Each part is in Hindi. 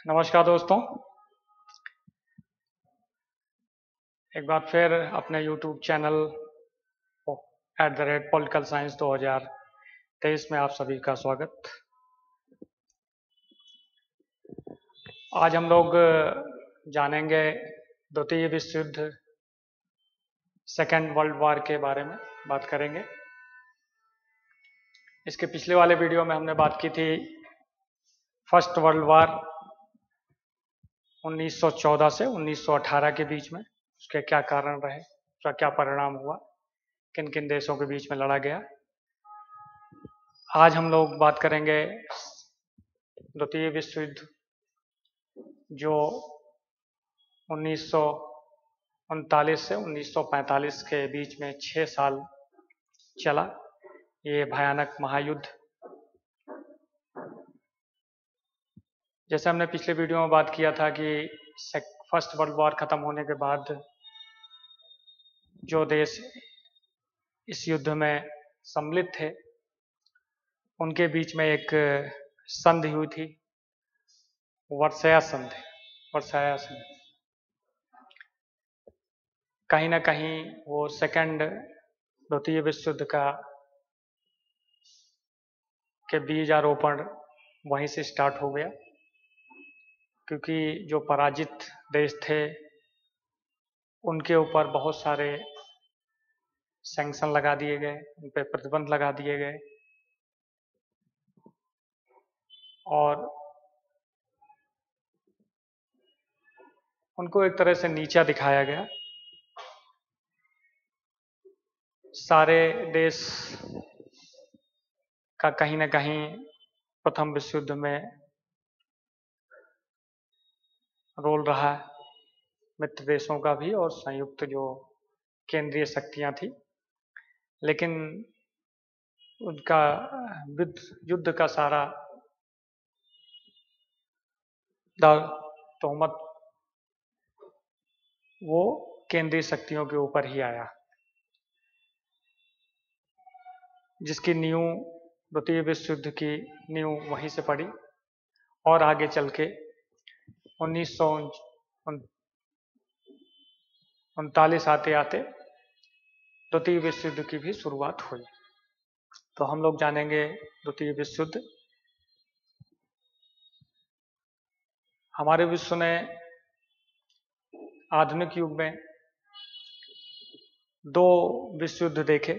नमस्कार दोस्तों। एक बार फिर अपने YouTube चैनल @पॉलिटिकल साइंस 2023 में आप सभी का स्वागत। आज हम लोग जानेंगे द्वितीय विश्व युद्ध सेकेंड वर्ल्ड वॉर के बारे में बात करेंगे। इसके पिछले वाले वीडियो में हमने बात की थी फर्स्ट वर्ल्ड वॉर 1914 से 1918 के बीच में, उसके क्या कारण रहे, उसका क्या परिणाम हुआ, किन किन देशों के बीच में लड़ा गया। आज हम लोग बात करेंगे द्वितीय विश्व युद्ध जो 1939 से 1945 के बीच में 6 साल चला। ये भयानक महायुद्ध, जैसे हमने पिछले वीडियो में बात किया था कि फर्स्ट वर्ल्ड वॉर खत्म होने के बाद जो देश इस युद्ध में सम्मिलित थे उनके बीच में एक संधि हुई थी, वर्साय संधि। कहीं ना कहीं वो द्वितीय विश्व युद्ध के बीजारोपण वहीं से स्टार्ट हो गया, क्योंकि जो पराजित देश थे उनके ऊपर बहुत सारे सैंक्शन लगा दिए गए, उन पर प्रतिबंध लगा दिए गए और उनको एक तरह से नीचा दिखाया गया। सारे देश का कहीं ना कहीं प्रथम विश्व युद्ध में रोल रहा है, मित्र देशों का भी और संयुक्त जो केंद्रीय शक्तियां थी, लेकिन उनका युद्ध का सारा तोहमत वो केंद्रीय शक्तियों के ऊपर ही आया, जिसकी नींव द्वितीय विश्व युद्ध की नींव वहीं से पड़ी और आगे चल के 1939 आते आते द्वितीय विश्व युद्ध की भी शुरुआत हुई। तो हम लोग जानेंगे द्वितीय विश्व युद्ध। हमारे विश्व ने आधुनिक युग में 2 विश्व युद्ध देखे,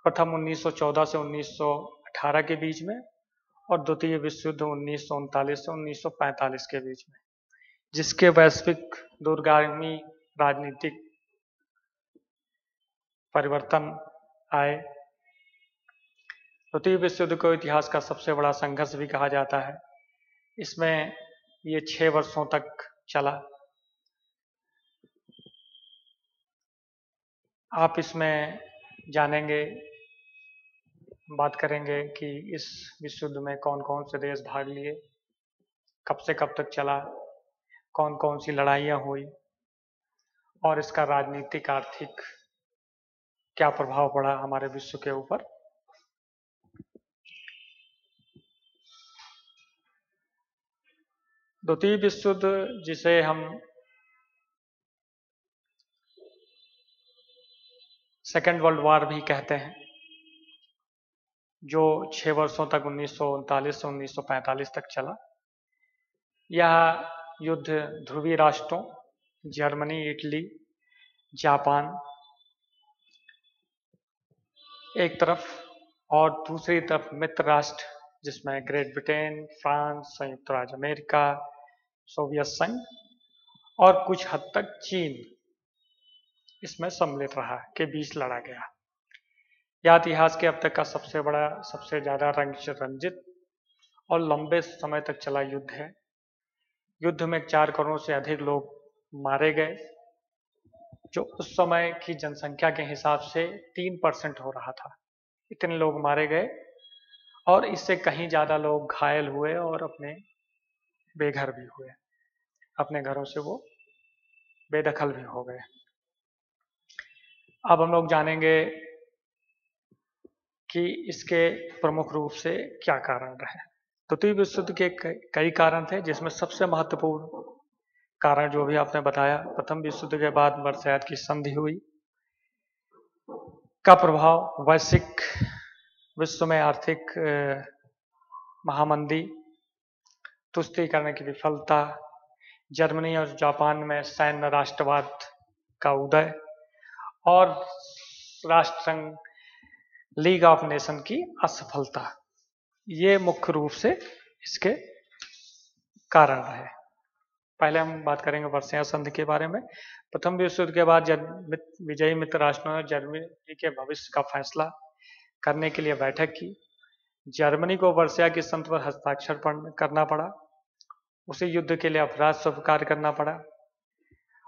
प्रथम 1914 से 1918 के बीच में और द्वितीय विश्व युद्ध 1939 से 1945 के बीच में, जिसके वैश्विक दूरगामी राजनीतिक परिवर्तन आए। द्वितीय विश्व युद्ध को इतिहास का सबसे बड़ा संघर्ष भी कहा जाता है। इसमें ये 6 वर्षों तक चला। आप इसमें जानेंगे, बात करेंगे कि इस विश्व युद्ध में कौन कौन से देश भाग लिए, कब से कब तक चला, कौन कौन सी लड़ाइयाँ हुई और इसका राजनीतिक आर्थिक क्या प्रभाव पड़ा हमारे विश्व के ऊपर। द्वितीय विश्व युद्ध, जिसे हम सेकेंड वर्ल्ड वॉर भी कहते हैं, जो 6 वर्षों तक 1939 से 1945 तक चला। यह युद्ध ध्रुवीय राष्ट्रों जर्मनी, इटली, जापान एक तरफ और दूसरी तरफ मित्र राष्ट्र जिसमें ग्रेट ब्रिटेन, फ्रांस, संयुक्त राज्य अमेरिका, सोवियत संघ और कुछ हद तक चीन इसमें सम्मिलित रहा के बीच लड़ा गया। यह इतिहास के अब तक का सबसे बड़ा, सबसे ज्यादा रंजित और लंबे समय तक चला युद्ध है। युद्ध में 4 करोड़ से अधिक लोग मारे गए, जो उस समय की जनसंख्या के हिसाब से 3% हो रहा था। इतने लोग मारे गए और इससे कहीं ज्यादा लोग घायल हुए और अपने बेघर भी हुए, अपने घरों से वो बेदखल भी हो गए। अब हम लोग जानेंगे कि इसके प्रमुख रूप से क्या कारण रहे। द्वितीय विश्व युद्ध के कई कारण थे, जिसमें सबसे महत्वपूर्ण कारण जो भी आपने बताया, प्रथम विश्व युद्ध के बाद वर्साय की संधि हुई का प्रभाव, वैश्विक विश्व में आर्थिक महामंदी, तुष्टीकरण की विफलता, जर्मनी और जापान में सैन्य राष्ट्रवाद का उदय और राष्ट्रसंघ लीग ऑफ नेशन की असफलता, ये मुख्य रूप से इसके कारण रहे। पहले हम बात करेंगे वर्साय संधि के बारे में। प्रथम विश्व युद्ध के बाद विजयी मित्र राष्ट्रों ने जर्मनी के भविष्य का फैसला करने के लिए बैठक की। जर्मनी को वर्साय की संधि पर हस्ताक्षर करना पड़ा, उसे युद्ध के लिए अपराध स्वीकार करना पड़ा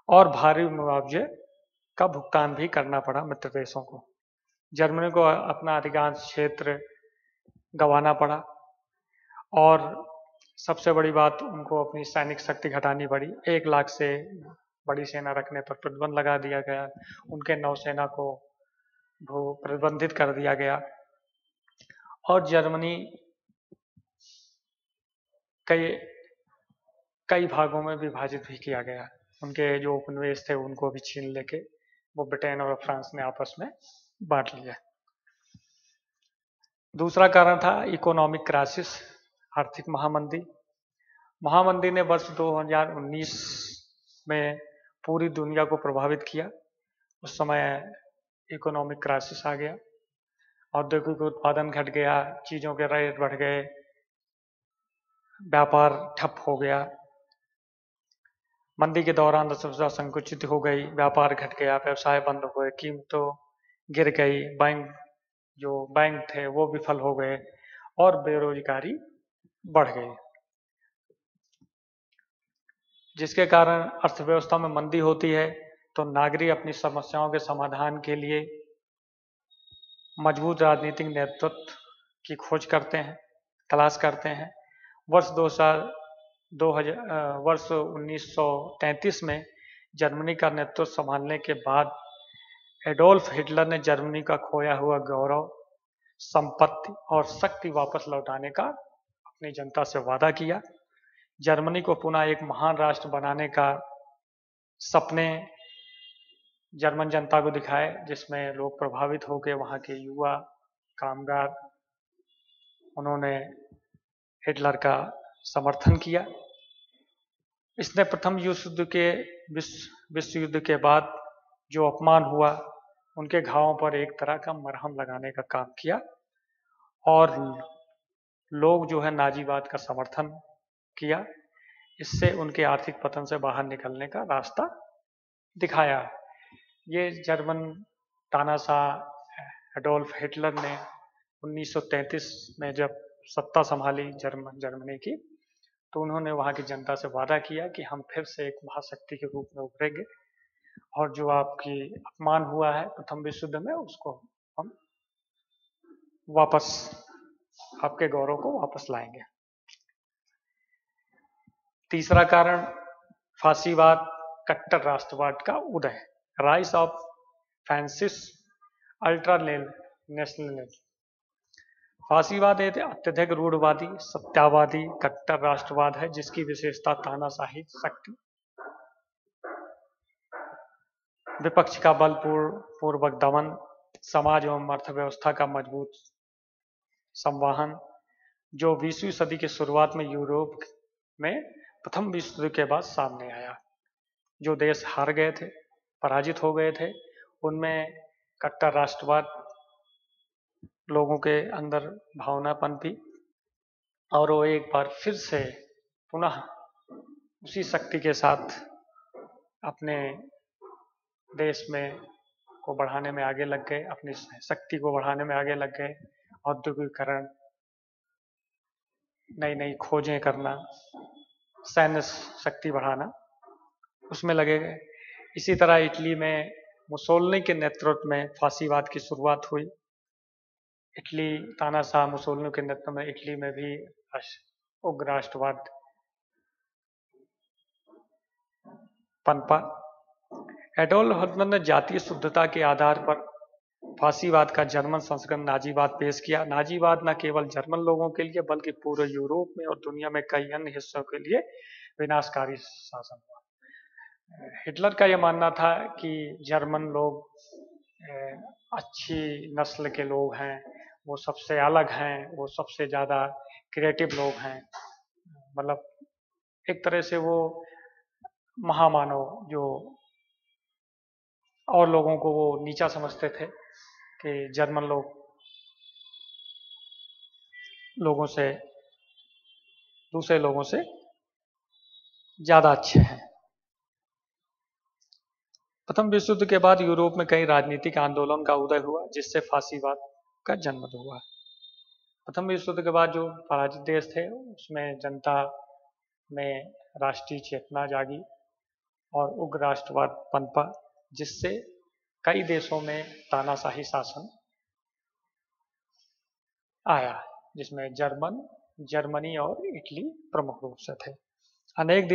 और भारी मुआवजे का भुगतान भी करना पड़ा मित्र देशों को। जर्मनी को अपना अधिकांश क्षेत्र गंवाना पड़ा और सबसे बड़ी बात, उनको अपनी सैनिक शक्ति घटानी पड़ी। 1 लाख से बड़ी सेना रखने पर प्रतिबंध लगा दिया गया, उनके नौसेना को प्रतिबंधित कर दिया गया और जर्मनी कई भागों में विभाजित भी किया गया। उनके जो उपनिवेश थे उनको भी छीन लेके वो ब्रिटेन और फ्रांस ने आपस में बांट लिया। दूसरा कारण था इकोनॉमिक क्राइसिस, आर्थिक महामंदी। महामंदी ने वर्ष 2019 में पूरी दुनिया को प्रभावित किया। उस समय इकोनॉमिक क्राइसिस आ गया, औद्योगिक उत्पादन घट गया, चीज़ों के रेट बढ़ गए, व्यापार ठप हो गया। मंदी के दौरान अर्थव्यवस्था संकुचित हो गई, व्यापार घट गया, व्यवसाय बंद हो गए, कीमतों गिर गई, बैंक थे वो विफल हो गए और बेरोजगारी बढ़ गई, जिसके कारण अर्थव्यवस्था में मंदी होती है तो नागरिक अपनी समस्याओं के समाधान के लिए मजबूत राजनीतिक नेतृत्व की खोज करते हैं, तलाश करते हैं। वर्ष 1933 में जर्मनी का नेतृत्व संभालने के बाद एडोल्फ हिटलर ने जर्मनी का खोया हुआ गौरव, संपत्ति और शक्ति वापस लौटाने का अपनी जनता से वादा किया। जर्मनी को पुनः एक महान राष्ट्र बनाने का सपने जर्मन जनता को दिखाए, जिसमें लोग प्रभावित होकर वहाँ के युवा कामगार, उन्होंने हिटलर का समर्थन किया। इसने प्रथम विश्व युद्ध के बाद जो अपमान हुआ, उनके घावों पर एक तरह का मरहम लगाने का काम किया और लोग जो है नाजीवाद का समर्थन किया। इससे उनके आर्थिक पतन से बाहर निकलने का रास्ता दिखाया। ये जर्मन तानाशाह एडोल्फ हिटलर ने 1933 में जब सत्ता संभाली जर्मनी की, तो उन्होंने वहाँ की जनता से वादा किया कि हम फिर से एक महाशक्ति के रूप में उभरेंगे और जो आपकी अपमान हुआ है प्रथम विश्व युद्ध में, उसको हम वापस, आपके गौरव को वापस लाएंगे। तीसरा कारण फासीवाद, कट्टर राष्ट्रवाद का उदय, rise of fascist ultra nationalism. फासीवाद एक अत्यधिक रूढ़वादी, सत्यावादी, कट्टर राष्ट्रवाद है, जिसकी विशेषता तानाशाही शक्ति, विपक्ष का बलपूर्वक दमन, समाज एवं अर्थव्यवस्था का मजबूत संवहन, जो 20वीं सदी की शुरुआत में यूरोप में प्रथम विश्व युद्ध के बाद सामने आया। जो देश हार गए थे, पराजित हो गए थे, उनमें कट्टर राष्ट्रवाद लोगों के अंदर भावना पनपी और वो एक बार फिर से पुनः उसी शक्ति के साथ अपने देश में को बढ़ाने में आगे लग गए, अपनी शक्ति को बढ़ाने में आगे लग गए। औद्योगिकरण, नई नई खोजें करना, सैन्य शक्ति बढ़ाना, उसमें लगे गए। इसी तरह इटली में मुसोलिनी के नेतृत्व में फासीवाद की शुरुआत हुई। इटली, तानाशाह मुसोलिनी के नेतृत्व में इटली में भी उग्र राष्ट्रवाद पनपा। एडोल्फ हिटलर ने जातीय शुद्धता के आधार पर फांसीवाद का जर्मन संस्करण नाजीवाद पेश किया। नाजीवाद न केवल जर्मन लोगों के लिए बल्कि पूरे यूरोप में और दुनिया में कई अन्य हिस्सों के लिए विनाशकारी शासन हुआ। हिटलर का यह मानना था कि जर्मन लोग अच्छी नस्ल के लोग हैं, वो सबसे अलग हैं, वो सबसे ज़्यादा क्रिएटिव लोग हैं। मतलब एक तरह से वो महामानव, जो और लोगों को वो नीचा समझते थे कि जर्मन लोगों से, दूसरे लोगों से ज़्यादा अच्छे हैं। प्रथम विश्व युद्ध के बाद यूरोप में कई राजनीतिक आंदोलन का उदय हुआ, जिससे फांसीवाद का जन्म हुआ। प्रथम विश्व युद्ध के बाद जो पराजित देश थे उसमें जनता में राष्ट्रीय चेतना जागी और उग्र राष्ट्रवाद पनपा, जिससे कई देशों में तानाशाही शासन आया, जिसमें जर्मनी और इटली प्रमुख रूप से थे। अनेक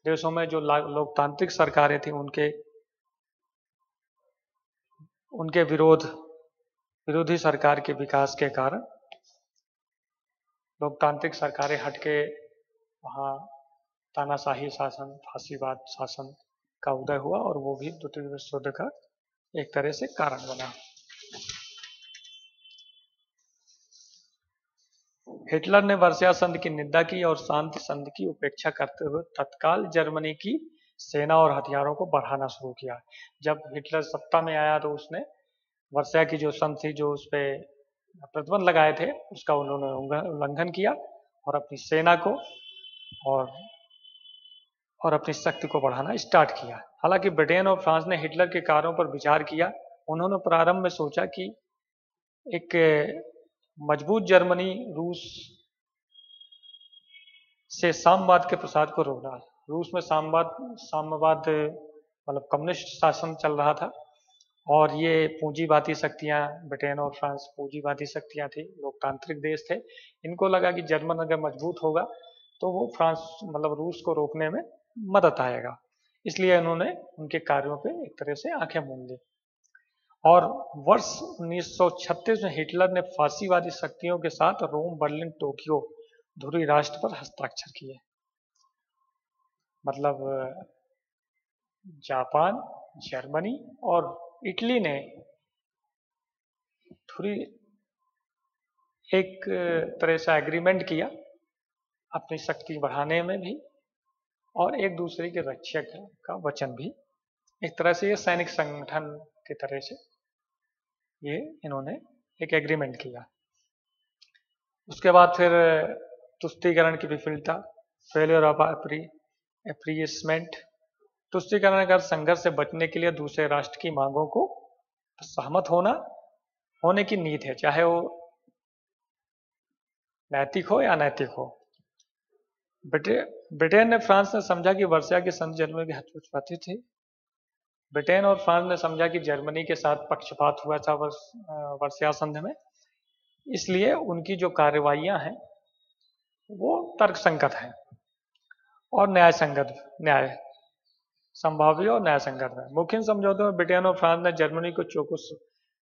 देशों में जो लोकतांत्रिक सरकारें थी उनके विरोधी सरकार के विकास के कारण लोकतांत्रिक सरकारें हटके वहाँ तानाशाही शासन, फांसीवाद शासन का उदय हुआ और वो भी द्वितीय विश्व युद्ध का एक तरह से कारण बना। हिटलर ने वर्साय संधि की निंदा की और शांति संधि की उपेक्षा करते हुए तत्काल जर्मनी की सेना और हथियारों को बढ़ाना शुरू किया। जब हिटलर सत्ता में आया तो उसने वर्साय की जो संधि थी, जो उस पर प्रतिबंध लगाए थे, उसका उन्होंने उल्लंघन किया और अपनी सेना को और अपनी शक्ति को बढ़ाना स्टार्ट किया। हालांकि ब्रिटेन और फ्रांस ने हिटलर के कार्यों पर विचार किया। उन्होंने प्रारंभ में सोचा कि एक मजबूत जर्मनी रूस से साम्यवाद के प्रसार को रोकना। रूस में साम्यवाद मतलब कम्युनिस्ट शासन चल रहा था और ये पूंजीवादी शक्तियां, ब्रिटेन और फ्रांस पूंजीवादी शक्तियां थी, लोकतांत्रिक देश थे। इनको लगा कि जर्मन अगर मजबूत होगा तो वो फ्रांस मतलब रूस को रोकने में मदद आएगा, इसलिए उन्होंने उनके कार्यों पे एक तरह से आंखें मूंद ली। और वर्ष 1936 में हिटलर ने फांसीवादी शक्तियों के साथ रोम, बर्लिन, टोक्यो ध्रुवीय राष्ट्र पर हस्ताक्षर किए। मतलब जापान, जर्मनी और इटली ने थोड़ी एक तरह से एग्रीमेंट किया अपनी शक्ति बढ़ाने में भी और एक दूसरे के रक्षक का वचन भी। एक तरह से ये सैनिक संगठन की तरह से ये इन्होंने एक एग्रीमेंट किया। उसके बाद फिर तुष्टीकरण की विफलता, फेलियर ऑफ एप्रीसमेंट। तुष्टीकरण कर संघर्ष से बचने के लिए दूसरे राष्ट्र की मांगों को सहमत होने की नीति है, चाहे वो नैतिक हो या अनैतिक हो। ब्रिटेन ने फ्रांस ने समझा कि वर्साय की संधि जर्मनी की हतपक्षपाती थी। ब्रिटेन और फ्रांस ने समझा कि जर्मनी के साथ पक्षपात हुआ था वर्साय संधि में, इसलिए उनकी जो कार्रवाइयां हैं वो तर्कसंगत है और न्याय संभाव्य और न्याय संगत है। मुख्य समझौते में ब्रिटेन और फ्रांस ने जर्मनी को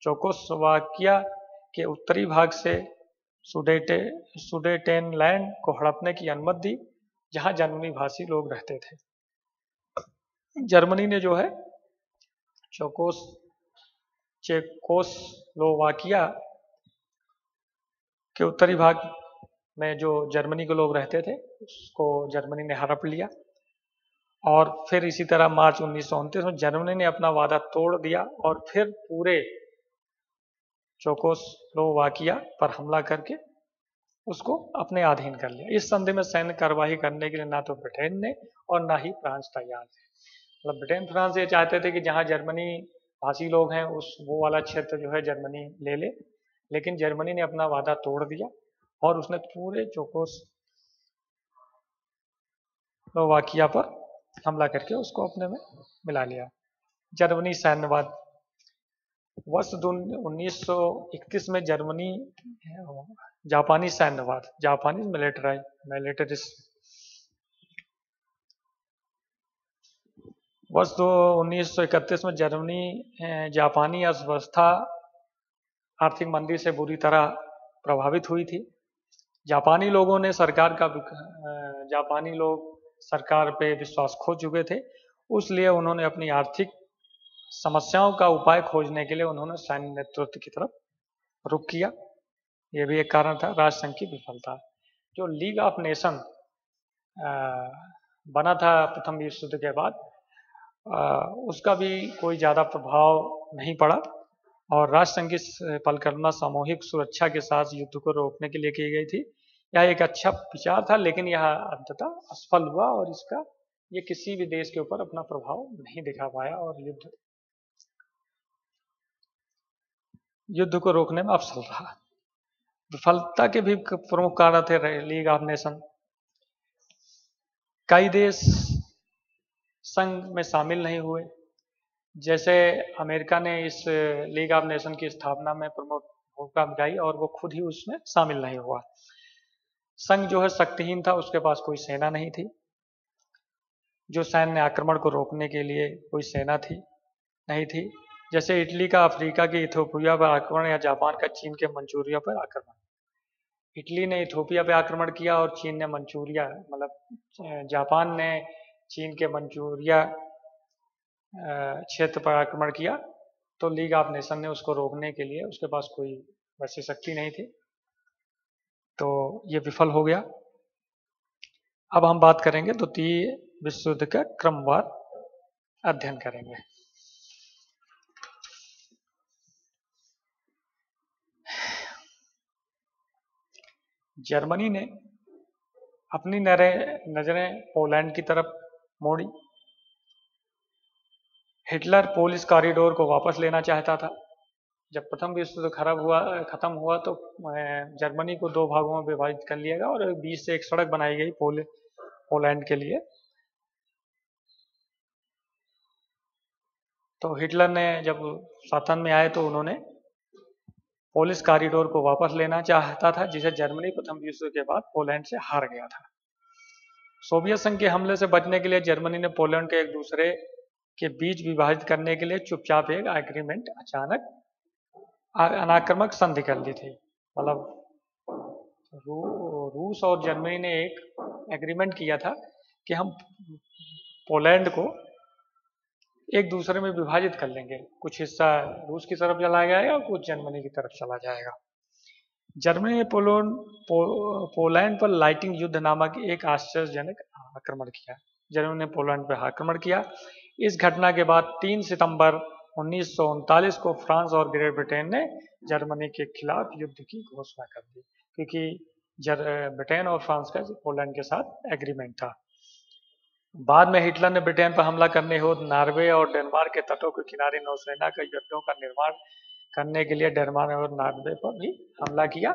चेकोस्लोवाकिया के उत्तरी भाग से सुडेटेनलैंड को हड़पने की अनुमति दी, जहां जर्मनी भाषी लोग रहते थे। जर्मनी ने जो है चेकोस्लोवाकिया के उत्तरी भाग में जो जर्मनी के लोग रहते थे उसको जर्मनी ने हड़प लिया और फिर इसी तरह मार्च 1929 में जर्मनी ने अपना वादा तोड़ दिया और फिर पूरे चेकोस्लोवाकिया पर हमला करके उसको अपने अधीन कर लिया। इस संधि में सैन्य कार्यवाही करने के लिए ना तो ब्रिटेन ने और ना ही फ्रांस तैयार थे। मतलब ब्रिटेन फ्रांस ये चाहते थे कि जहां जर्मनी भाषी लोग हैं वो वाला क्षेत्र जो है जर्मनी ले ले, लेकिन जर्मनी ने अपना वादा तोड़ दिया और उसने पूरे चेकोस्लोवाकिया पर हमला करके उसको अपने में मिला लिया। जर्मनी सैन्यवाद। वर्ष 1931 में जापानी सैन्यवाद, जापानी मिलिटरिज्म वर्ष 1931 में जर्मनी जापानी अर्थव्यवस्था आर्थिक मंदी से बुरी तरह प्रभावित हुई थी। जापानी लोगों ने जापानी लोग सरकार पे विश्वास खो चुके थे, इसलिए उन्होंने अपनी आर्थिक समस्याओं का उपाय खोजने के लिए उन्होंने सैन्य नेतृत्व की तरफ रुख किया। यह भी एक कारण था राष्ट्रसंघ की विफलता। जो लीग ऑफ नेशन बना था प्रथम विश्व युद्ध के बाद, उसका भी कोई ज़्यादा प्रभाव नहीं पड़ा और राष्ट्रसंघ की परिकल्पना सामूहिक सुरक्षा के साथ युद्ध को रोकने के लिए की गई थी। यह एक अच्छा विचार था, लेकिन यह अंततः असफल हुआ और ये किसी भी देश के ऊपर अपना प्रभाव नहीं दिखा पाया और युद्ध को रोकने में असफल रहा। विफलता के भी प्रमुख कारण थे लीग ऑफ नेशन। कई देश संघ में शामिल नहीं हुए, जैसे अमेरिका ने इस लीग ऑफ नेशन की स्थापना में प्रमुख भूमिका निभाई और वो खुद ही उसमें शामिल नहीं हुआ। संघ जो है शक्तिहीन था, उसके पास कोई सेना नहीं थी, जो सैन्य आक्रमण को रोकने के लिए कोई सेना नहीं थी। जैसे इटली का अफ्रीका के इथियोपिया पर आक्रमण या जापान का चीन के मंचूरिया पर आक्रमण। इटली ने इथियोपिया पर आक्रमण किया और चीन ने मंचूरिया, मतलब जापान ने चीन के मंचूरिया क्षेत्र पर आक्रमण किया, तो लीग ऑफ नेशन ने उसको रोकने के लिए उसके पास कोई वैसी शक्ति नहीं थी, तो ये विफल हो गया। अब हम बात करेंगे द्वितीय विश्व युद्ध का क्रमवार अध्ययन करेंगे। जर्मनी ने अपनी नजरें पोलैंड की तरफ मोड़ी। हिटलर पोलिश कॉरिडोर को वापस लेना चाहता था। जब प्रथम विश्व युद्ध खत्म हुआ तो जर्मनी को दो भागों में विभाजित कर लिया गया और बीच से एक सड़क बनाई गई पोलैंड के लिए। तो हिटलर ने जब शासन में आए तो उन्होंने पोलिश कॉरिडोर को वापस लेना चाहता था, जिसे जर्मनी प्रथम विश्व युद्ध के बाद पोलैंड से हार गया था। सोवियत संघ के हमले से बचने के लिए जर्मनी ने पोलैंड के एक दूसरे के बीच विभाजित करने के लिए चुपचाप एक एग्रीमेंट, अचानक अनाक्रमक संधि कर ली थी। मतलब रूस और जर्मनी ने एक एग्रीमेंट किया था कि हम पोलैंड को एक दूसरे में विभाजित कर लेंगे, कुछ हिस्सा रूस की तरफ चला जाएगा और कुछ जर्मनी की तरफ चला जाएगा। जर्मनी ने पोलैंड पर लाइटिंग युद्ध नामक एक आश्चर्यजनक आक्रमण किया। जर्मनी ने पोलैंड पर आक्रमण किया। इस घटना के बाद 3 सितंबर 1939 को फ्रांस और ग्रेट ब्रिटेन ने जर्मनी के खिलाफ युद्ध की घोषणा कर दी, क्योंकि ब्रिटेन और फ्रांस का पोलैंड के साथ एग्रीमेंट था। बाद में हिटलर ने ब्रिटेन पर हमला करने हेतु नॉर्वे और डेनमार्क के तटों के किनारे नौसेना के युद्धों का निर्माण करने के लिए डेनमार्क और नॉर्वे पर भी हमला किया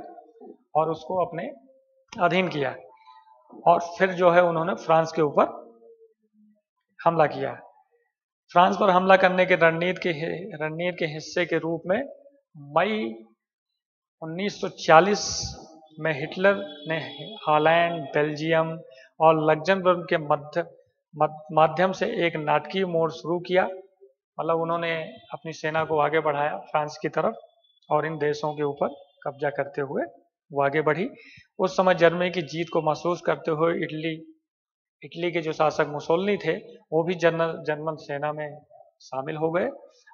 और उसको अपने अधीन किया। और फिर जो है उन्होंने फ्रांस के ऊपर हमला किया। फ्रांस पर हमला करने के रणनीति के हिस्से के रूप में मई 1940 में हिटलर ने हॉलैंड, बेल्जियम और लग्जमबर्ग के माध्यम से एक नाटकीय मोड़ शुरू किया। मतलब उन्होंने अपनी सेना को आगे बढ़ाया फ्रांस की तरफ और इन देशों के ऊपर कब्जा करते हुए वो आगे बढ़ी। उस समय जर्मनी की जीत को महसूस करते हुए इटली के जो शासक मुसोलिनी थे वो भी जर्मन सेना में शामिल हो गए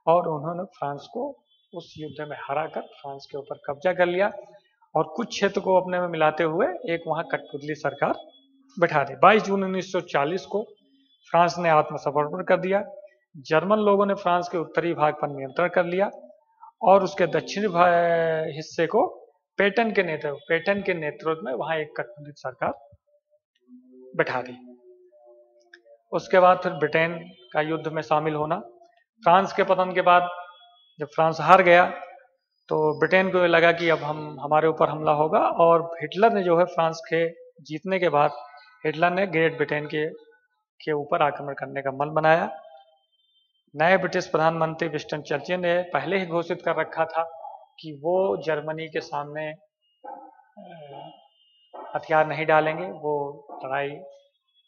और उन्होंने फ्रांस को उस युद्ध में हराकर फ्रांस के ऊपर कब्जा कर लिया और कुछ क्षेत्र को अपने में मिलाते हुए एक वहां कठपुतली सरकार बैठा दी। 22 जून 1940 को फ्रांस ने आत्मसमर्पण कर दिया। जर्मन लोगों ने फ्रांस के उत्तरी भाग पर नियंत्रण कर लिया और उसके दक्षिणी हिस्से को पेटन के नेतृत्व में वहां एक कठपुतली सरकार बैठा दी। उसके बाद फिर ब्रिटेन का युद्ध में शामिल होना। फ्रांस के पतन के बाद जब फ्रांस हार गया तो ब्रिटेन को लगा कि अब हमारे ऊपर हमला होगा और हिटलर ने जो है फ्रांस के जीतने के बाद हिटलर ने ग्रेट ब्रिटेन के ऊपर आक्रमण करने का मन बनाया। नए ब्रिटिश प्रधानमंत्री विंस्टन चर्चिल ने पहले ही घोषित कर रखा था कि वो जर्मनी के सामने हथियार नहीं डालेंगे, वो लड़ाई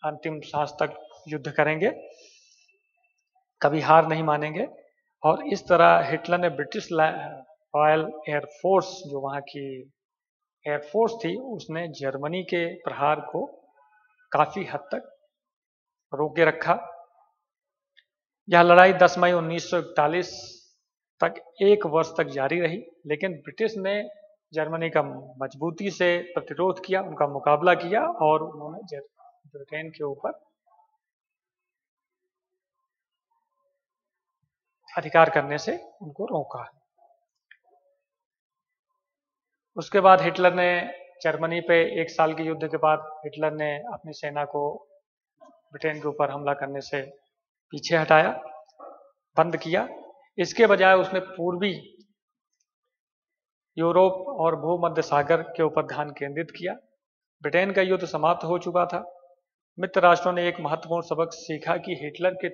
अंतिम सांस तक युद्ध करेंगे। कभी हार नहीं मानेंगे। और इस तरह हिटलर ने ब्रिटिश रॉयल एयरफोर्स, जो वहाँ की एयरफोर्स थी, उसने जर्मनी के प्रहार को काफी हद तक रोके रखा। यह लड़ाई 10 मई 1941 तक 1 वर्ष तक जारी रही, लेकिन ब्रिटिश ने जर्मनी का मजबूती से प्रतिरोध किया, उनका मुकाबला किया और उन्होंने ब्रिटेन के ऊपर अधिकार करने से उनको रोका। उसके बाद हिटलर ने जर्मनी पे 1 साल के युद्ध के बाद हिटलर ने अपनी सेना को ब्रिटेन के ऊपर हमला करने से पीछे हटाया, बंद किया। इसके बजाय उसने पूर्वी यूरोप और भूमध्य सागर के ऊपर ध्यान केंद्रित किया। ब्रिटेन का युद्ध समाप्त हो चुका था। मित्र राष्ट्रों ने एक महत्वपूर्ण सबक सीखा कि हिटलर के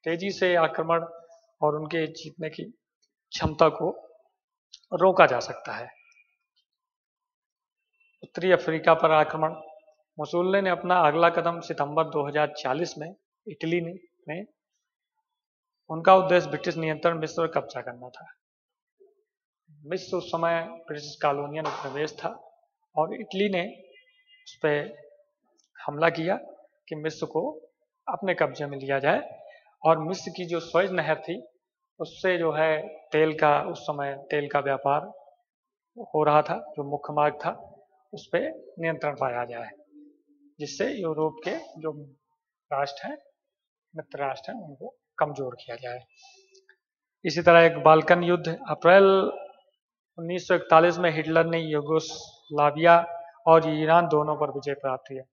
तेजी से आक्रमण और उनके जीतने की क्षमता को रोका जा सकता है। उत्तरी अफ्रीका पर आक्रमण। मुसोलिनी ने अपना अगला कदम सितंबर 2040 में इटली में उनका उद्देश्य ब्रिटिश नियंत्रण मिस्र पर कब्जा करना था। मिस्र उस समय ब्रिटिश कॉलोनियल उपनिवेश था और इटली ने उस पर हमला किया कि मिस्र को अपने कब्जे में लिया जाए। और मिस्र की जो स्वेज नहर थी, उससे जो है उस समय तेल का व्यापार हो रहा था, जो मुख्य मार्ग था, उस पर नियंत्रण पाया जाए, जिससे यूरोप के जो राष्ट्र हैं, मित्र राष्ट्र हैं, उनको कमजोर किया जाए। इसी तरह एक बाल्कन युद्ध। अप्रैल 1941 में हिटलर ने यूगोस्लाविया और ईरान दोनों पर विजय प्राप्त किया।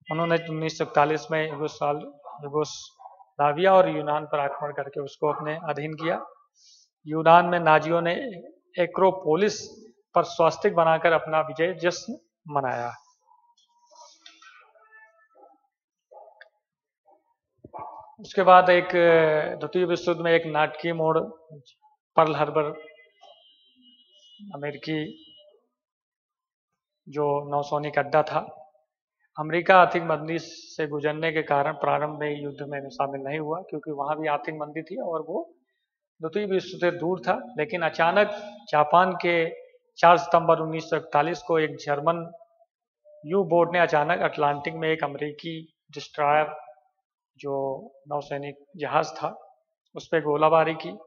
उन्होंने 1941 में यूगोस्लाविया और यूनान पर आक्रमण करके उसको अपने अधीन किया। यूनान में नाजियों ने एक्रोपोलिस पर स्वास्तिक बनाकर अपना विजय जश्न मनाया। उसके बाद एक द्वितीय विश्व युद्ध में एक नाटकीय मोड़, पर्ल हार्बर अमेरिकी जो नौसैनिक अड्डा था। अमेरिका आर्थिक मंदी से गुजरने के कारण प्रारंभ में युद्ध में शामिल नहीं हुआ, क्योंकि वहां भी आर्थिक मंदी थी और वो द्वितीय विश्व से दूर था। लेकिन अचानक जापान के 4 सितंबर 1941 को एक जर्मन यू बोट ने अचानक अटलांटिक में एक अमेरिकी डिस्ट्रॉयर, जो नौसैनिक जहाज था, उस पर गोलाबारी की,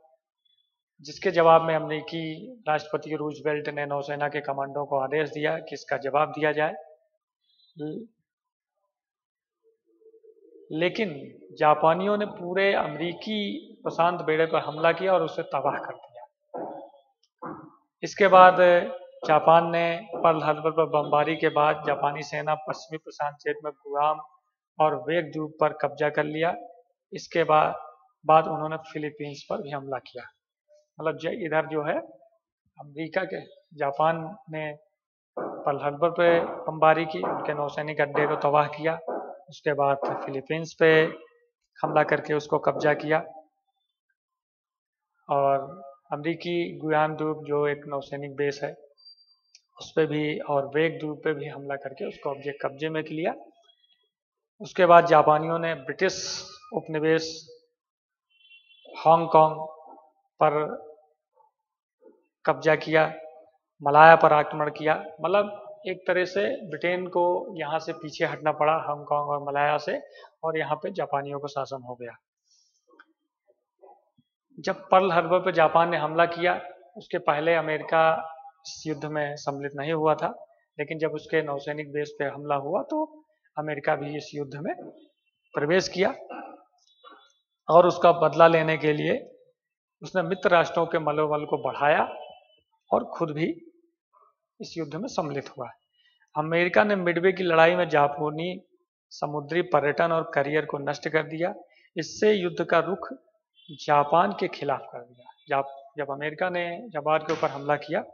जिसके जवाब में अमेरिकी राष्ट्रपति रूजवेल्ट ने नौसेना के कमांडो को आदेश दिया कि इसका जवाब दिया जाए। लेकिन जापानियों ने पूरे अमेरिकी प्रशांत बेड़े पर हमला किया और उसे तबाह कर दिया। इसके बाद जापान ने पर्ल हार्बर पर बमबारी के बाद जापानी सेना पश्चिमी प्रशांत क्षेत्र में गुआम और वेक द्वीप पर कब्जा कर लिया। इसके बाद उन्होंने फिलीपींस पर भी हमला किया। मतलब इधर जो है अमेरिका के जापान ने पर्ल हार्बर पे बमबारी की, उनके नौसैनिक अड्डे को तबाह किया। उसके बाद फिलीपींस पे हमला करके उसको कब्जा किया और अमेरिकी गुयाम द्वीप, जो एक नौसैनिक बेस है, उस पर भी और वेक द्वीप पे भी हमला करके उसको कब्जे में लिया। उसके बाद जापानियों ने ब्रिटिश उपनिवेश हांगकांग पर कब्जा किया, मलाया पर आक्रमण किया। मतलब एक तरह से ब्रिटेन को यहाँ से पीछे हटना पड़ा, हांगकांग और मलाया से, और यहाँ पे जापानियों का शासन हो गया। जब पर्ल हार्बर पर जापान ने हमला किया, उसके पहले अमेरिका इस युद्ध में सम्मिलित नहीं हुआ था, लेकिन जब उसके नौसैनिक बेस पे हमला हुआ तो अमेरिका भी इस युद्ध में प्रवेश किया और उसका बदला लेने के लिए उसने मित्र राष्ट्रों के मनोबल को बढ़ाया और खुद भी इस युद्ध में सम्मिलित हुआ। अमेरिका ने मिडवे की लड़ाई में जापानी समुद्री पर्यटन और करियर को नष्ट कर दिया। इससे युद्ध का रुख जापान के खिलाफ कर दिया। जब अमेरिका ने जापान के ऊपर हमला किया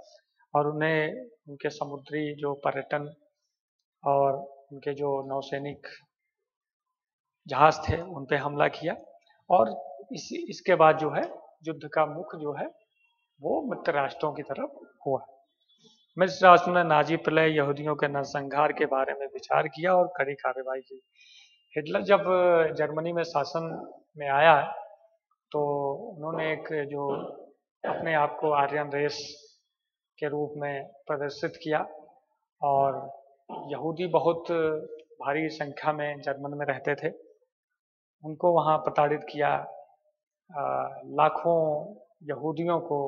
और उन्हें उनके समुद्री जो पर्यटन और उनके जो नौसैनिक जहाज थे उन पे हमला किया, और इसके बाद जो है युद्ध का मुख जो है वो मित्र राष्ट्रों की तरफ हुआ। मित्र राष्ट्रों ने नाजी प्रलय, यहूदियों के नरसंहार के बारे में विचार किया और कड़ी कार्रवाई की। हिटलर जब जर्मनी में शासन में आया तो उन्होंने एक जो अपने आप को आर्यन रेस के रूप में प्रदर्शित किया और यहूदी बहुत भारी संख्या में जर्मन में रहते थे, उनको वहाँ प्रताड़ित किया। लाखों यहूदियों को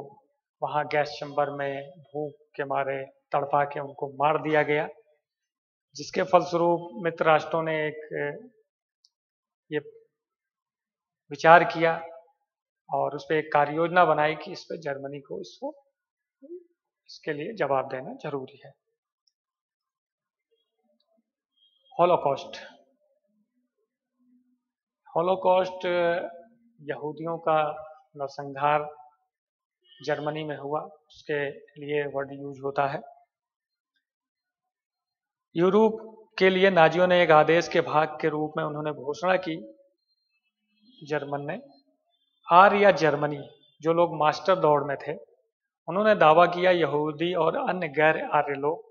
वहाँ गैस चैम्बर में भूख के मारे तड़पा के उनको मार दिया गया, जिसके फलस्वरूप मित्र राष्ट्रों ने एक ये विचार किया और उस पर एक कार्य योजना बनाई कि इस पर जर्मनी को इसके लिए जवाब देना जरूरी है। हॉलोकॉस्ट। हॉलोकॉस्ट यहूदियों का नरसंहार जर्मनी में हुआ, उसके लिए वर्ड यूज होता है। यूरोप के लिए नाजियों ने एक आदेश के भाग के रूप में उन्होंने घोषणा की, जर्मन ने आर्य या जर्मनी जो लोग मास्टर दौड़ में थे, उन्होंने दावा किया यहूदी और अन्य गैर आर्य लोग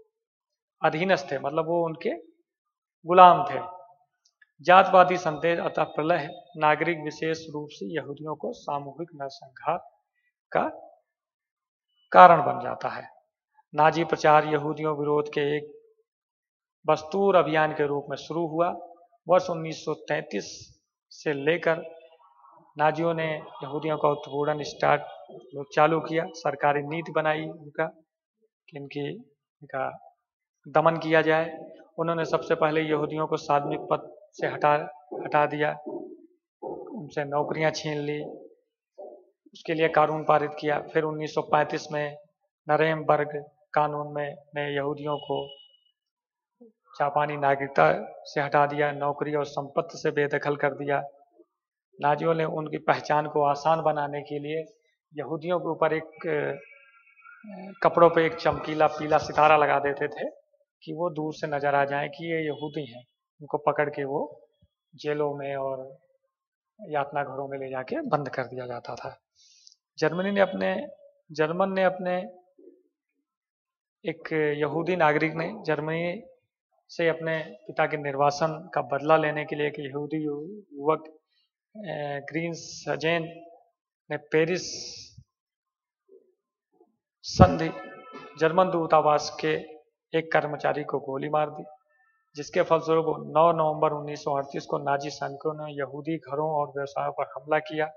अधीनस्थ थे, मतलब वो उनके गुलाम थे। जातवादी संदेश अतः प्रलय नागरिक विशेष रूप से यहूदियों को सामूहिक नरसंहार का कारण बन जाता है। नाजी प्रचार यहूदियों विरोध के एक बस्तूर अभियान के रूप में शुरू हुआ। वर्ष 1933 से लेकर नाजियों ने यहूदियों का उत्पीड़न चालू किया। सरकारी नीति बनाई उनका कि इनका दमन किया जाए। उन्होंने सबसे पहले यहूदियों को सार्वजनिक पद से हटा दिया, उनसे नौकरियां छीन ली, उसके लिए कानून पारित किया। फिर 1935 में नरेमबर्ग कानून में यहूदियों को जापानी नागरिकता से हटा दिया, नौकरी और संपत्ति से बेदखल कर दिया। नाजियों ने उनकी पहचान को आसान बनाने के लिए यहूदियों के ऊपर कपड़ों पे एक चमकीला पीला सितारा लगा देते थे कि वो दूर से नजर आ जाए कि ये यहूदी हैं। उनको पकड़ के वो जेलों में और यातना घरों में ले जाके बंद कर दिया जाता था। जर्मन ने अपने एक यहूदी नागरिक ने जर्मनी से अपने पिता के निर्वासन का बदला लेने के लिए एक यहूदी युवक ग्रीन्सजेन ने पेरिस संधि जर्मन दूतावास के एक कर्मचारी को गोली मार दी, जिसके फलस्वरूप 9 नवंबर 1938 को नाजी सैनिकों ने यहूदी घरों और व्यवसायों पर हमला किया।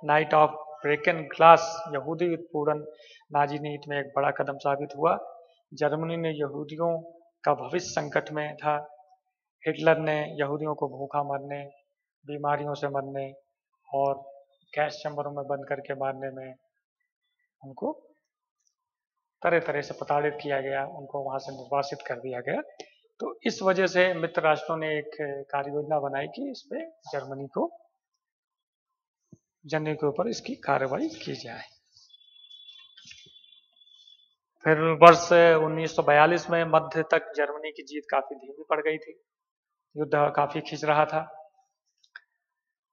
नाइट ऑफ ब्रेकन ग्लास यहूदी उत्पीड़न नाजी नीति में एक बड़ा कदम साबित हुआ। जर्मनी ने यहूदियों का भविष्य संकट में था। हिटलर ने यहूदियों को भूखा मरने, बीमारियों से मरने और गैस चैम्बरों में बंद करके मारने में उनको तरह तरह से प्रताड़ित किया गया, उनको वहां से निर्वासित कर दिया गया। तो इस वजह से मित्र राष्ट्रों ने एक कार्य योजना बनाई कि इस पे जर्मनी के ऊपर इसकी कार्रवाई की जाए। फिर वर्ष 1942 में मध्य तक जर्मनी की जीत काफी धीमी पड़ गई थी, युद्ध काफी खिंच रहा था।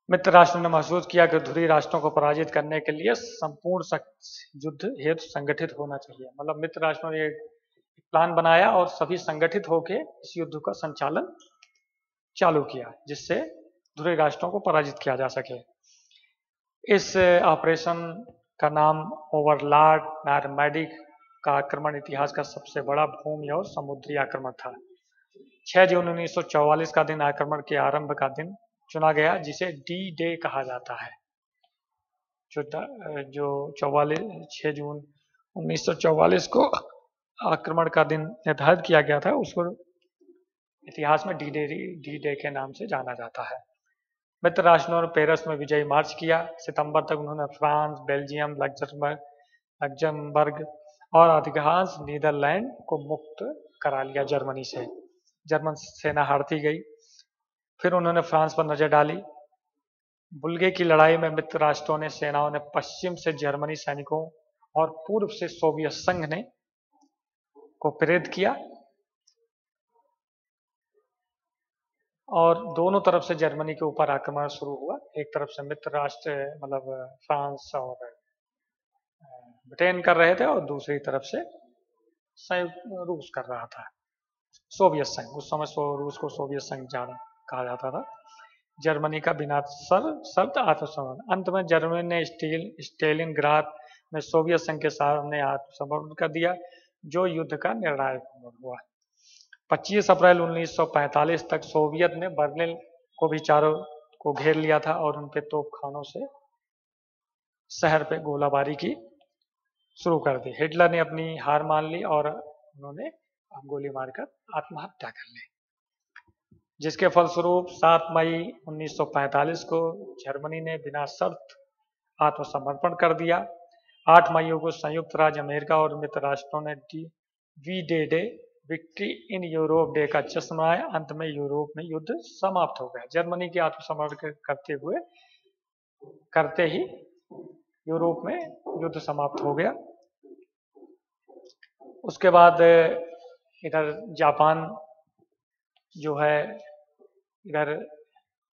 मित्र राष्ट्रों ने महसूस किया कि ध्रुवीय राष्ट्रों को पराजित करने के लिए संपूर्ण युद्ध हेतु संगठित होना चाहिए। मतलब मित्र राष्ट्रों ने प्लान बनाया और सभी संगठित होकर इस युद्ध का संचालन चालू किया, जिससे ध्रुवीय राष्ट्रों को पराजित किया जा सके। इस ऑपरेशन का नाम ओवरलॉर्ड नॉर्मैंडी का आक्रमण इतिहास का सबसे बड़ा भूमि और समुद्री आक्रमण था। 6 जून 1944 का दिन आक्रमण के आरंभ का दिन चुना गया, जिसे डी डे कहा जाता है। जो 6 जून 1944 को आक्रमण का दिन निर्धारित किया गया था, उसको इतिहास में डी डे के नाम से जाना जाता है। मित्र राष्ट्रों ने पेरिस में विजयी मार्च किया। सितंबर तक उन्होंने फ्रांस, बेल्जियम, लग्जमबर्ग और अधिकांश नीदरलैंड को मुक्त करा लिया जर्मनी से। जर्मन सेना हारती गई। फिर उन्होंने फ्रांस पर नजर डाली। बुल्गे की लड़ाई में मित्र राष्ट्रों ने सेनाओं ने पश्चिम से जर्मनी सैनिकों और पूर्व से सोवियत संघ ने को प्रेरित किया और दोनों तरफ से जर्मनी के ऊपर आक्रमण शुरू हुआ। एक तरफ से मित्र राष्ट्र मतलब फ्रांस और ब्रिटेन कर रहे थे और दूसरी तरफ से रूस कर रहा था, सोवियत संघ। उस समय रूस को सोवियत संघ कहा जाता था। जर्मनी का बिना शर्त आत्मसमर्पण। अंत में जर्मनी ने स्टेलिनग्राद में सोवियत संघ के सामने आत्मसमर्पण कर दिया, जो युद्ध का निर्णायक हुआ। 25 अप्रैल 1945 तक सोवियत ने बर्लिन को भी चारों को घेर लिया था और उनके तोपखानों से शहर पे गोलाबारी की शुरू कर दी। हिटलर ने अपनी हार मान ली और उन्होंने गोली मारकर आत्महत्या कर ली, जिसके फलस्वरूप 7 मई 1945 को जर्मनी ने बिना शर्त आत्मसमर्पण कर दिया। 8 मई को संयुक्त राज्य अमेरिका और मित्र राष्ट्रों ने V day victory in Europe day का जश्न मनाया। अंत में यूरोप में युद्ध समाप्त हो गया। जर्मनी के आत्मसमर्पण करते ही यूरोप में युद्ध समाप्त हो गया। उसके बाद इधर जापान जो है इधर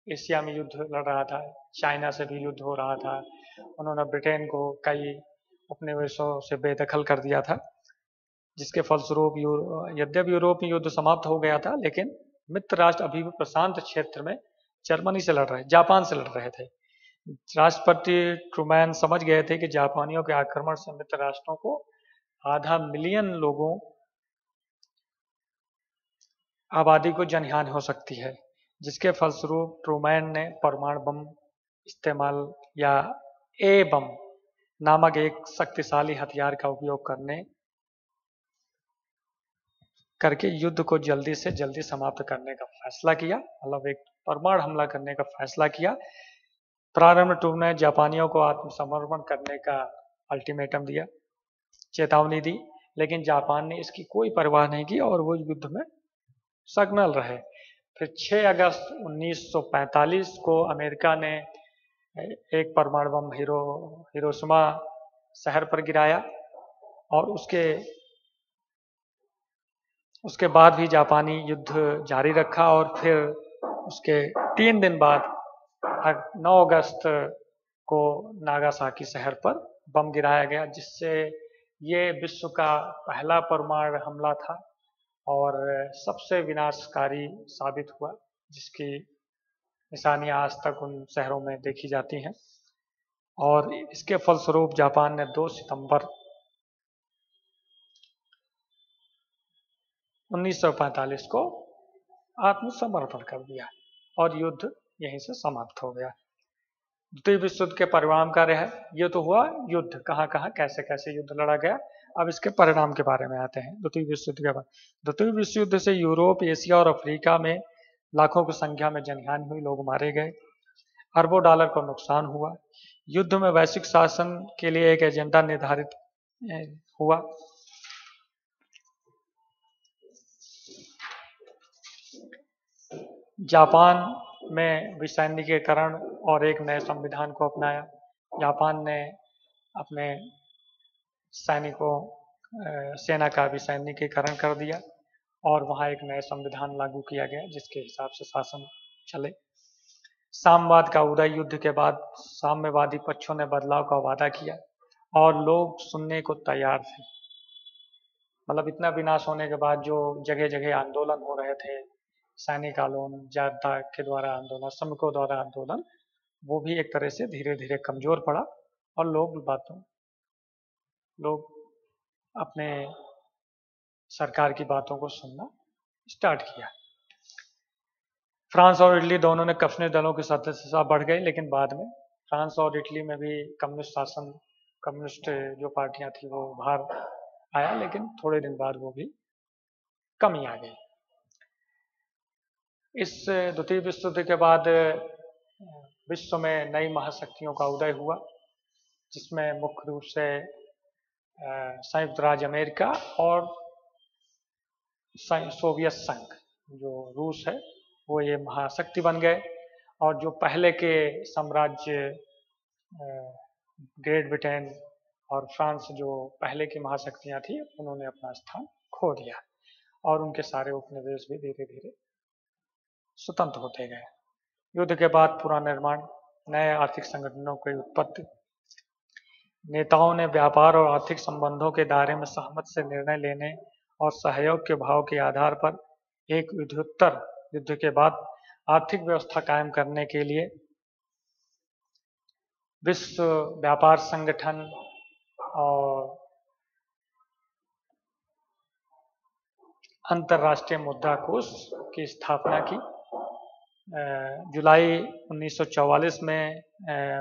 एशिया में युद्ध लड़ रहा था, चाइना से भी युद्ध हो रहा था। उन्होंने ब्रिटेन को कई उपनिवेशों से बेदखल कर दिया था, जिसके फलस्वरूप यद्यपि यूरोप में युद्ध समाप्त हो गया था, लेकिन मित्र राष्ट्र अभी भी प्रशांत क्षेत्र में जर्मनी से लड़ रहे, जापान से लड़ रहे थे। राष्ट्रपति ट्रूमैन समझ गए थे कि जापानियों के आक्रमण से मित्र राष्ट्रों को आधा मिलियन लोगों आबादी को जनहानि हो सकती है, जिसके फलस्वरूप ट्रूमैन ने परमाणु बम इस्तेमाल या ए बम नामक एक शक्तिशाली हथियार का उपयोग करके युद्ध को जल्दी से जल्दी समाप्त करने का फैसला किया, मतलब एक परमाणु हमला करने का फैसला किया। प्रारंभ में ट्रूमैन ने जापानियों को आत्मसमर्पण करने का अल्टीमेटम दिया, चेतावनी दी, लेकिन जापान ने इसकी कोई परवाह नहीं की और वो युद्ध में संलग्न रहे। फिर 6 अगस्त 1945 को अमेरिका ने एक परमाणु बम हिरोशिमा शहर पर गिराया और उसके बाद भी जापानी युद्ध जारी रखा और फिर उसके 3 दिन बाद 9 अगस्त को नागासाकी शहर पर बम गिराया गया, जिससे ये विश्व का पहला परमाणु हमला था और सबसे विनाशकारी साबित हुआ, जिसकी निशानियां आज तक उन शहरों में देखी जाती हैं। और इसके फलस्वरूप जापान ने 2 सितंबर 1945 को आत्मसमर्पण कर दिया और युद्ध यहीं से समाप्त हो गया। द्वितीय विश्व युद्ध के परिणाम क्या है? ये तो हुआ युद्ध, कहाँ कहाँ कैसे कैसे युद्ध लड़ा गया। अब इसके परिणाम के बारे में आते हैं। द्वितीय विश्व युद्ध के बाद, द्वितीय विश्व युद्ध से यूरोप, एशिया और अफ्रीका में लाखों की संख्या में जनहानि हुई, लोग मारे गए, अरबों डॉलर का नुकसान हुआ। युद्ध में वैश्विक शासन के लिए एक एजेंडा निर्धारित हुआ। जापान में विसैनिकीकरण और एक नए संविधान को अपनाया। जापान ने अपने सेना का विसैनिकीकरण कर दिया और वहाँ एक नया संविधान लागू किया गया, जिसके हिसाब से शासन चले। साम्यवाद का उदय, युद्ध के बाद साम्यवादी पक्षों ने बदलाव का वादा किया और लोग सुनने को तैयार थे। मतलब इतना विनाश होने के बाद जो जगह जगह आंदोलन हो रहे थे, सैनिक आंदोलन, जनता के द्वारा आंदोलन, श्रमिकों द्वारा आंदोलन, वो भी एक तरह से धीरे धीरे कमजोर पड़ा और लोग अपने सरकार की बातों को सुनना स्टार्ट किया। फ्रांस और इटली दोनों ने कम्युनिस्ट दलों की सदस्यता बढ़ गई, लेकिन बाद में फ्रांस और इटली में भी कम्युनिस्ट जो पार्टियां थी वो बाहर आया, लेकिन थोड़े दिन बाद वो भी कमी आ गई। इस द्वितीय विश्व युद्ध के बाद विश्व में नई महाशक्तियों का उदय हुआ, जिसमें मुख्य रूप से संयुक्त राज्य अमेरिका और सोवियत संघ, जो रूस है, वो ये महाशक्ति बन गए। और जो पहले के साम्राज्य ग्रेट ब्रिटेन और फ्रांस, जो पहले की महाशक्तियां थी, उन्होंने अपना स्थान खो दिया और उनके सारे उपनिवेश भी धीरे धीरे स्वतंत्र होते गए। युद्ध के बाद पुनर्निर्माण, नए आर्थिक संगठनों की उत्पत्ति, नेताओं ने व्यापार और आर्थिक संबंधों के दायरे में सहमति से निर्णय लेने और सहयोग के भाव के आधार पर एक युद्धोत्तर युद्ध के बाद आर्थिक व्यवस्था कायम करने के लिए विश्व व्यापार संगठन और अंतर्राष्ट्रीय मुद्रा कोष की स्थापना की। जुलाई 1944 में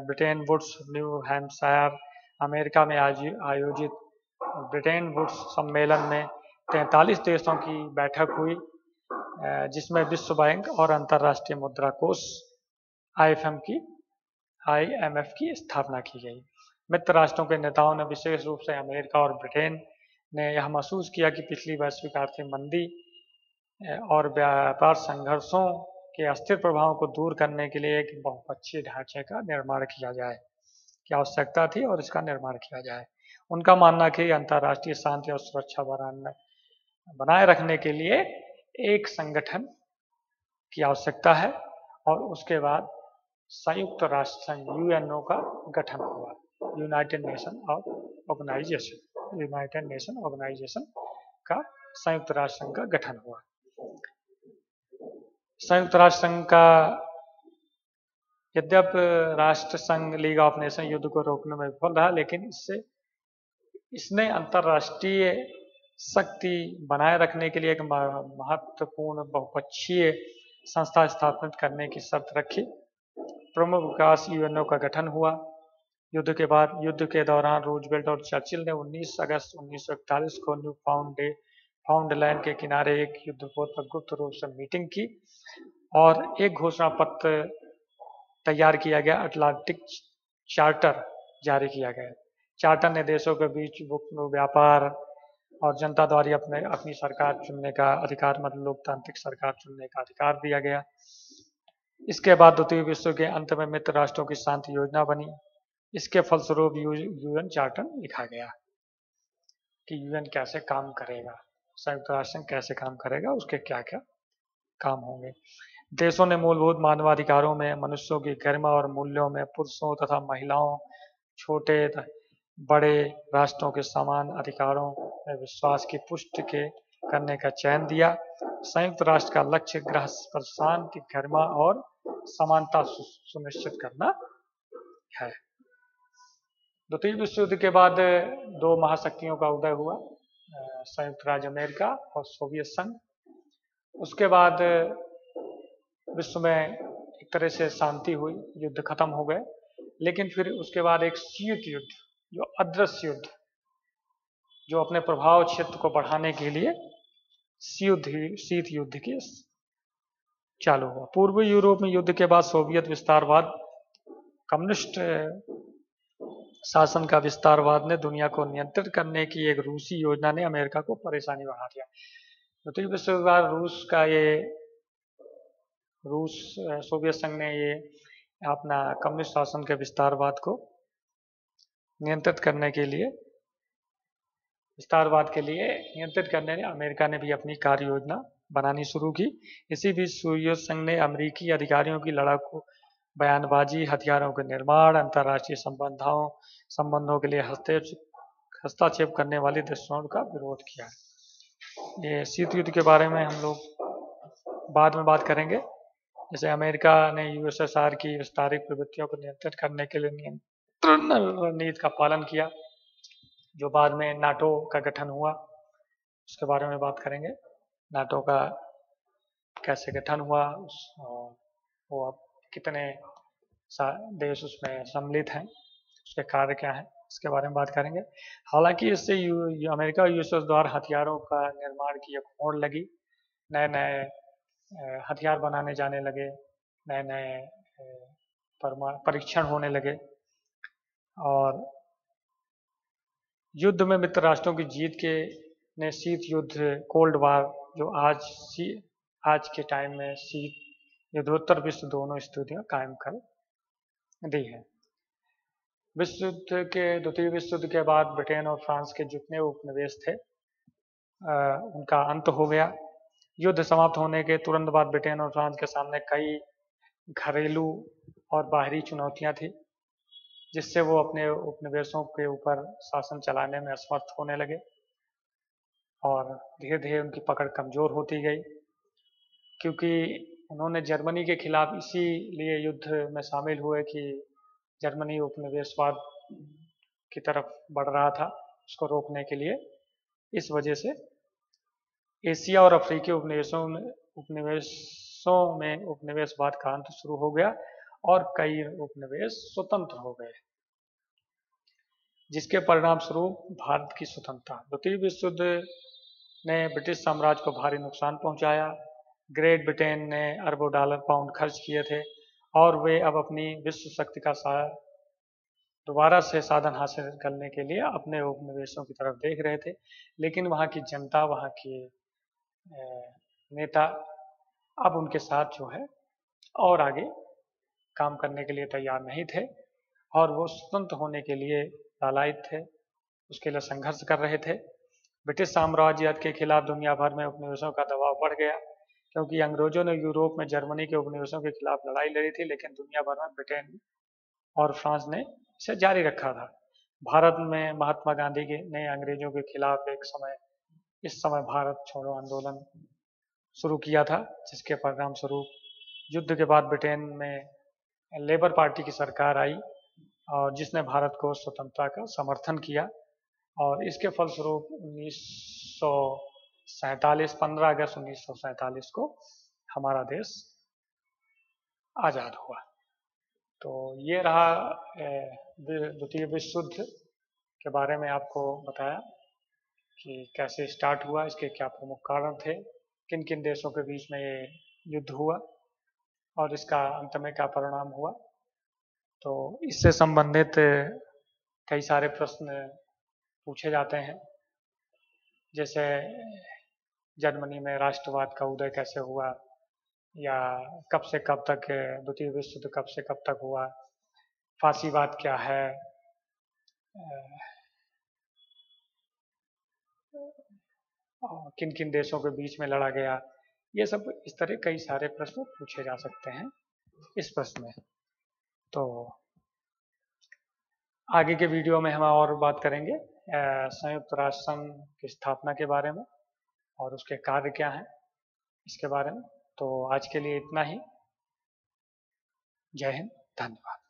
Bretton Woods New Hampshire America में आयोजित ब्रिटेन वुड्स सम्मेलन में 43 देशों की बैठक हुई, जिसमें विश्व बैंक और अंतर्राष्ट्रीय मुद्रा कोष IMF की स्थापना की गई। मित्र राष्ट्रों के नेताओं ने विशेष रूप से अमेरिका और ब्रिटेन ने यह महसूस किया कि पिछली वैश्विक आर्थिक मंदी और व्यापार संघर्षों के अस्थिर प्रभावों को दूर करने के लिए एक बहुपक्षीय ढांचे का निर्माण किया जाए की आवश्यकता थी और इसका निर्माण किया जाए। उनका मानना कि अंतर्राष्ट्रीय शांति और सुरक्षा बनाए रखने के लिए एक संगठन की आवश्यकता है और उसके बाद संयुक्त राष्ट्र संघ UNO का गठन हुआ। यूनाइटेड नेशन ऑर्गेनाइजेशन का संयुक्त राष्ट्र संघ का गठन हुआ। संयुक्त राष्ट्र संघ का यद्यपि राष्ट्र संघ लीग ऑफ नेशन युद्ध को रोकने में विफल रहा, लेकिन इसने अंतर्राष्ट्रीय शक्ति बनाए रखने के लिए एक महत्वपूर्ण बहुपक्षीय संस्था स्थापित करने की शर्त रखी। प्रमुख विकास UNO का गठन हुआ। युद्ध के बाद युद्ध के दौरान रूजवेल्ट और चर्चिल ने 19 अगस्त 1941 को न्यूफाउंडलैंड के किनारे एक युद्धपोत पर गुप्त रूप से मीटिंग की और एक घोषणा पत्र तैयार किया गया, अटलांटिक चार्टर जारी किया गया। चार्टर ने देशों के बीच व्यापार और जनता द्वारा अपनी सरकार चुनने का अधिकार, मतलब लोकतांत्रिक सरकार चुनने का अधिकार दिया गया। इसके बाद द्वितीय विश्व के अंत में मित्र राष्ट्रों की शांति योजना बनी। इसके फलस्वरूप UN चार्टर लिखा गया कि UN कैसे काम करेगा, संयुक्त राष्ट्र संघ कैसे काम करेगा, उसके क्या क्या काम होंगे। देशों ने मूलभूत मानवाधिकारों में, मनुष्यों की गरिमा और मूल्यों में, पुरुषों तथा महिलाओं, छोटे बड़े राष्ट्रों के समान अधिकारों में विश्वास की पुष्टि करने का चयन दिया। संयुक्त राष्ट्र का लक्ष्य ग्रह पर शांति, गरिमा और समानता सुनिश्चित करना है। द्वितीय विश्व युद्ध के बाद दो महाशक्तियों का उदय हुआ, संयुक्त राज्य अमेरिका और सोवियत संघ। उसके बाद विश्व में एक तरह से शांति हुई, युद्ध खत्म हो गए, लेकिन फिर उसके बाद एक शीत युद्ध, जो अदृश्य युद्ध, जो अपने प्रभाव क्षेत्र को बढ़ाने के लिए शीत युद्ध की चालू हुआ। पूर्वी यूरोप में युद्ध के बाद सोवियत विस्तारवाद, कम्युनिस्ट शासन का विस्तारवाद ने दुनिया को नियंत्रित करने की एक रूसी योजना ने अमेरिका को परेशानी बढ़ा दिया। द्वितीय विश्व युद्ध के बाद सोवियत संघ ने ये अपना कम्युनिस्ट शासन के विस्तारवाद को नियंत्रित करने के लिए अमेरिका ने भी अपनी कार्य योजना बनानी शुरू की। इसी बीच सोवियत संघ ने अमेरिकी अधिकारियों की लड़ाकू बयानबाजी, हथियारों के निर्माण, अंतर्राष्ट्रीय संबंधों के लिए हस्तक्षेप करने वाली देशों का विरोध किया। ये शीत युद्ध के बारे में हम लोग बाद में बात करेंगे। जैसे अमेरिका ने USSR की विस्तारित प्रवृत्तियों को नियंत्रित करने के लिए नियंत्रण रणनीति का पालन किया, जो बाद में नाटो का गठन हुआ, उसके बारे में बात करेंगे। नाटो का कैसे गठन हुआ, वो कितने देश उसमें सम्मिलित हैं, उसके कार्य क्या हैं, इसके बारे में बात करेंगे। हालांकि इससे अमेरिका और USSR द्वारा हथियारों का निर्माण की एक होड़ लगी, नए नए हथियार बनाने जाने लगे, नए नए परीक्षण होने लगे और युद्ध में मित्र राष्ट्रों की जीत ने शीत युद्ध, कोल्ड वार, जो आज के टाइम में शीत युद्धोत्तर विश्व दोनों स्थितियां कायम कर दी है। द्वितीय विश्व युद्ध के बाद ब्रिटेन और फ्रांस के जितने उपनिवेश थे उनका अंत हो गया। युद्ध समाप्त होने के तुरंत बाद ब्रिटेन और फ्रांस के सामने कई घरेलू और बाहरी चुनौतियां थी, जिससे वो अपने उपनिवेशों के ऊपर शासन चलाने में असमर्थ होने लगे और धीरे धीरे उनकी पकड़ कमजोर होती गई, क्योंकि उन्होंने जर्मनी के खिलाफ इसीलिए युद्ध में शामिल हुए कि जर्मनी उपनिवेशवाद की तरफ बढ़ रहा था, उसको रोकने के लिए। इस वजह से एशिया और अफ्रीकी उपनिवेशों में उपनिवेशवाद का अंत शुरू हो गया और कई उपनिवेश स्वतंत्र हो गए, जिसके परिणाम स्वरूप भारत की स्वतंत्रता। द्वितीय विश्व युद्ध ने ब्रिटिश साम्राज्य को भारी नुकसान पहुंचाया। ग्रेट ब्रिटेन ने अरबों डॉलर पाउंड खर्च किए थे और वे अब अपनी विश्व शक्ति का दोबारा से साधन हासिल करने के लिए अपने उपनिवेशों की तरफ देख रहे थे, लेकिन वहाँ की जनता, वहाँ के नेता अब उनके साथ जो है और आगे काम करने के लिए तैयार नहीं थे और वो स्वतंत्र होने के लिए लालायित थे, उसके लिए संघर्ष कर रहे थे। ब्रिटिश साम्राज्य के खिलाफ दुनिया भर में उपनिवेशों का दबाव बढ़ गया, क्योंकि अंग्रेजों ने यूरोप में जर्मनी के उपनिवेशों के खिलाफ लड़ाई लड़ी थी, लेकिन दुनिया भर में ब्रिटेन और फ्रांस ने इसे जारी रखा था। भारत में महात्मा गांधी ने अंग्रेजों के खिलाफ इस समय भारत छोड़ो आंदोलन शुरू किया था, जिसके परिणाम स्वरूप युद्ध के बाद ब्रिटेन में लेबर पार्टी की सरकार आई और जिसने भारत को स्वतंत्रता का समर्थन किया और इसके फलस्वरूप 15 अगस्त 1947 को हमारा देश आज़ाद हुआ। तो ये रहा द्वितीय विश्व युद्ध के बारे में आपको बताया कि कैसे स्टार्ट हुआ, इसके क्या प्रमुख कारण थे, किन किन देशों के बीच में ये युद्ध हुआ और इसका अंत में क्या परिणाम हुआ। तो इससे संबंधित कई सारे प्रश्न पूछे जाते हैं, जैसे जर्मनी में राष्ट्रवाद का उदय कैसे हुआ, या कब से कब तक द्वितीय विश्व युद्ध कब से कब तक हुआ, फांसीवाद क्या है, किन किन देशों के बीच में लड़ा गया। ये सब इस तरह कई सारे प्रश्न पूछे जा सकते हैं इस प्रश्न में। तो आगे के वीडियो में हम और बात करेंगे संयुक्त राष्ट्र संघ की स्थापना के बारे में और उसके कार्य क्या हैं इसके बारे में। तो आज के लिए इतना ही। जय हिंद, धन्यवाद।